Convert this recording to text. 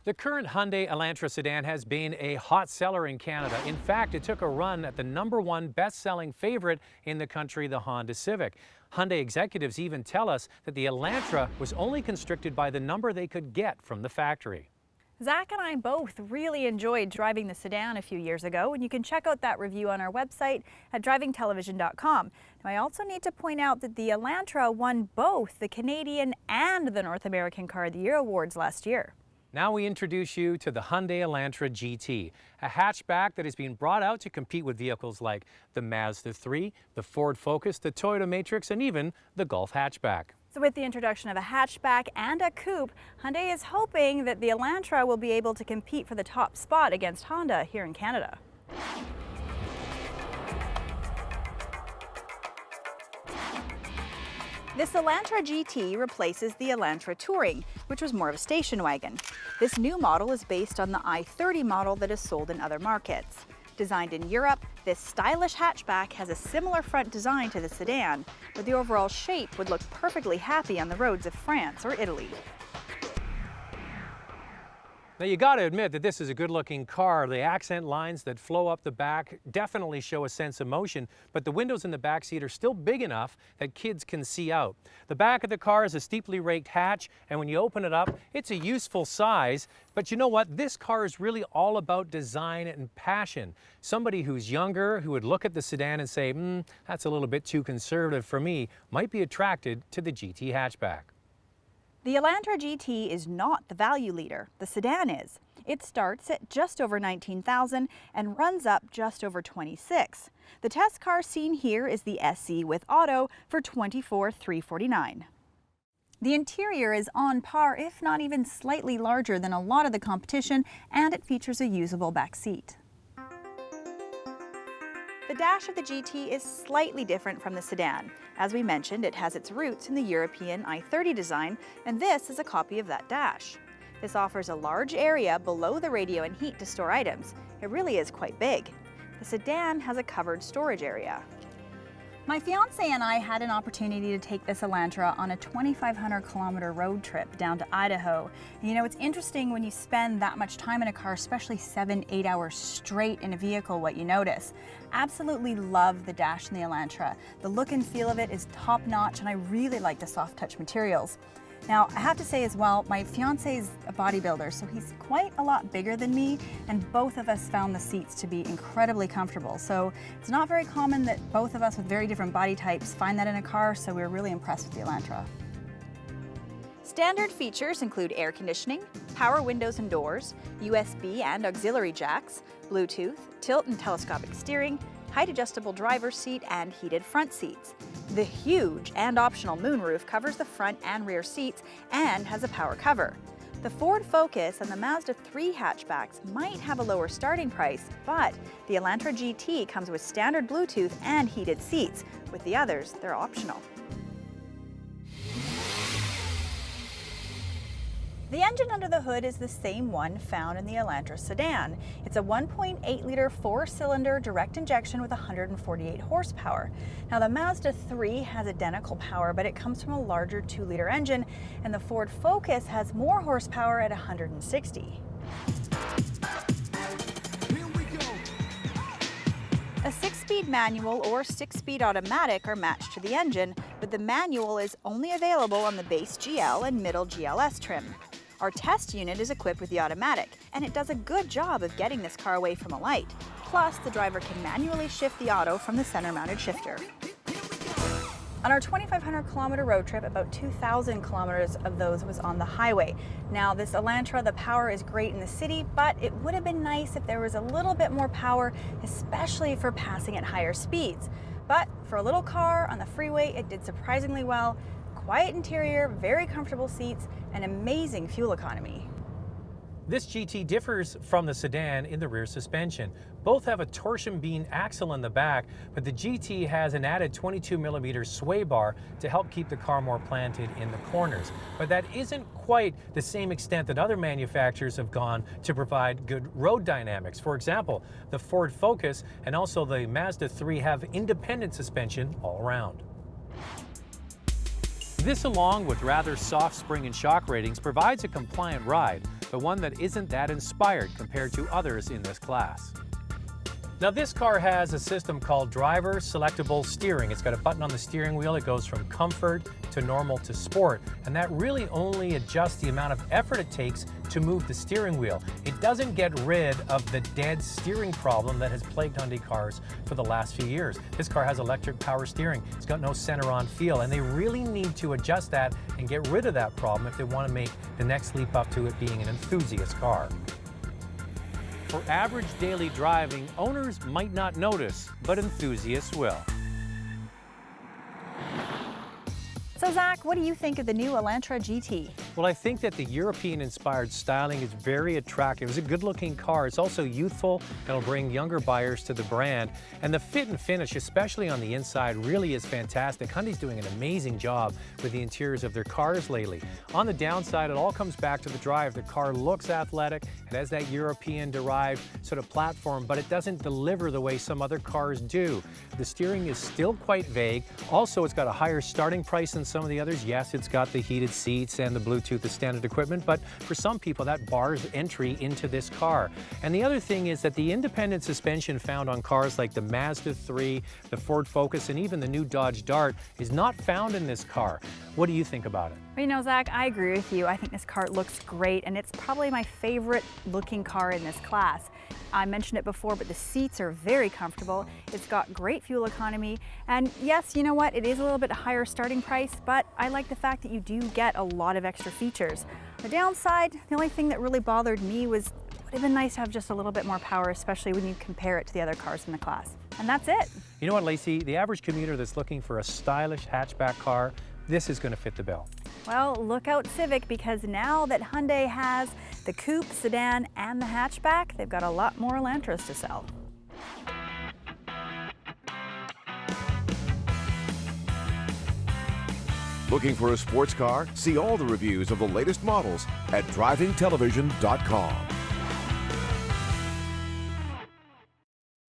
The current Hyundai Elantra sedan has been a hot seller in Canada. In fact, it took a run at the #1 best-selling favorite in the country, the Honda Civic. Hyundai executives even tell us that the Elantra was only constricted by the number they could get from the factory. Zach and I both really enjoyed driving the sedan a few years ago, and you can check out that review on our website at drivingtelevision.com. Now, I also need to point out that the Elantra won both the Canadian and the North American Car of the Year awards last year. Now we introduce you to the Hyundai Elantra GT, a hatchback that has been brought out to compete with vehicles like the Mazda 3, the Ford Focus, the Toyota Matrix, and even the Golf hatchback. So with the introduction of a hatchback and a coupe, Hyundai is hoping that the Elantra will be able to compete for the top spot against Honda here in Canada. This Elantra GT replaces the Elantra Touring, which was more of a station wagon. This new model is based on the i30 model that is sold in other markets. Designed in Europe, this stylish hatchback has a similar front design to the sedan, but the overall shape would look perfectly happy on the roads of France or Italy. Now you got to admit that this is a good-looking car. The accent lines that flow up the back definitely show a sense of motion, but the windows in the back seat are still big enough that kids can see out. The back of the car is a steeply raked hatch, and when you open it up, it's a useful size. But you know what? This car is really all about design and passion. Somebody who's younger, who would look at the sedan and say, that's a little bit too conservative for me, might be attracted to the GT hatchback. The Elantra GT is not the value leader, the sedan is. It starts at just over $19,000 and runs up just over $26,000. The test car seen here is the SE with auto for $24,349. The interior is on par, if not even slightly larger than a lot of the competition, and it features a usable back seat. The dash of the GT is slightly different from the sedan. As we mentioned, it has its roots in the European i30 design, and this is a copy of that dash. This offers a large area below the radio and heat to store items. It really is quite big. The sedan has a covered storage area. My fiance and I had an opportunity to take this Elantra on a 2,500-kilometer road trip down to Idaho. And you know, it's interesting when you spend that much time in a car, especially 7-8 hours straight in a vehicle, what you notice. Absolutely love the dash in the Elantra. The look and feel of it is top-notch, and I really like the soft-touch materials. Now, I have to say as well, my fiance's a bodybuilder, so he's quite a lot bigger than me, and both of us found the seats to be incredibly comfortable. So it's not very common that both of us with very different body types find that in a car, so we were really impressed with the Elantra. Standard features include air conditioning, power windows and doors, USB and auxiliary jacks, Bluetooth, tilt and telescopic steering, height-adjustable driver's seat, and heated front seats. The huge and optional moonroof covers the front and rear seats and has a power cover. The Ford Focus and the Mazda 3 hatchbacks might have a lower starting price, but the Elantra GT comes with standard Bluetooth and heated seats. With the others, they're optional. The engine under the hood is the same one found in the Elantra sedan. It's a 1.8-liter four-cylinder direct injection with 148 horsepower. Now, the Mazda 3 has identical power, but it comes from a larger 2-liter engine, and the Ford Focus has more horsepower at 160. A 6-speed manual or 6-speed automatic are matched to the engine, but the manual is only available on the base GL and middle GLS trim. Our test unit is equipped with the automatic, and it does a good job of getting this car away from a light. Plus, the driver can manually shift the auto from the center-mounted shifter. On our 2,500-kilometer road trip, about 2,000 kilometers of those was on the highway. Now, this Elantra, the power is great in the city, but it would have been nice if there was a little bit more power, especially for passing at higher speeds. But for a little car on the freeway, it did surprisingly well. Quiet interior, very comfortable seats, and amazing fuel economy. This GT differs from the sedan in the rear suspension. Both have a torsion beam axle in the back, but the GT has an added 22mm sway bar to help keep the car more planted in the corners. But that isn't quite the same extent that other manufacturers have gone to provide good road dynamics. For example, the Ford Focus and also the Mazda 3 have independent suspension all around. This, along with rather soft spring and shock ratings, provides a compliant ride. but one that isn't that inspired compared to others in this class. Now this car has a system called driver selectable steering. It's got a button on the steering wheel. It goes from comfort to normal to sport, and that really only adjusts the amount of effort it takes to move the steering wheel. It doesn't get rid of the dead steering problem that has plagued Hyundai cars for the last few years. This car has electric power steering. It's got no center-on feel, and they really need to adjust that and get rid of that problem if they want to make the next leap up to it being an enthusiast car. For average daily driving, owners might not notice, but enthusiasts will. So Zach, what do you think of the new Elantra GT? Well, I think that the European-inspired styling is very attractive. It's a good-looking car. It's also youthful. It'll bring younger buyers to the brand. And the fit and finish, especially on the inside, really is fantastic. Hyundai's doing an amazing job with the interiors of their cars lately. On the downside, it all comes back to the drive. The car looks athletic. It has that European-derived sort of platform, but it doesn't deliver the way some other cars do. The steering is still quite vague. Also, it's got a higher starting price than some of the others. Yes, it's got the heated seats and the Bluetooth as standard equipment, but for some people that bars entry into this car. And the other thing is that the independent suspension found on cars like the Mazda 3, the Ford Focus, and even the new Dodge Dart is not found in this car. What do you think about it? Well, you know, Zach, I agree with you. I think this car looks great, and it's probably my favorite looking car in this class. I mentioned it before, but the seats are very comfortable. It's got great fuel economy. And yes, you know what? It is a little bit higher starting price, but I like the fact that you do get a lot of extra features. The downside, the only thing that really bothered me was it would have been nice to have just a little bit more power, especially when you compare it to the other cars in the class. And that's it. You know what, Lacey? The average commuter that's looking for a stylish hatchback car, this is going to fit the bill. Well, look out Civic, because now that Hyundai has the coupe, sedan, and the hatchback, they've got a lot more Elantras to sell. Looking for a sports car? See all the reviews of the latest models at drivingtelevision.com.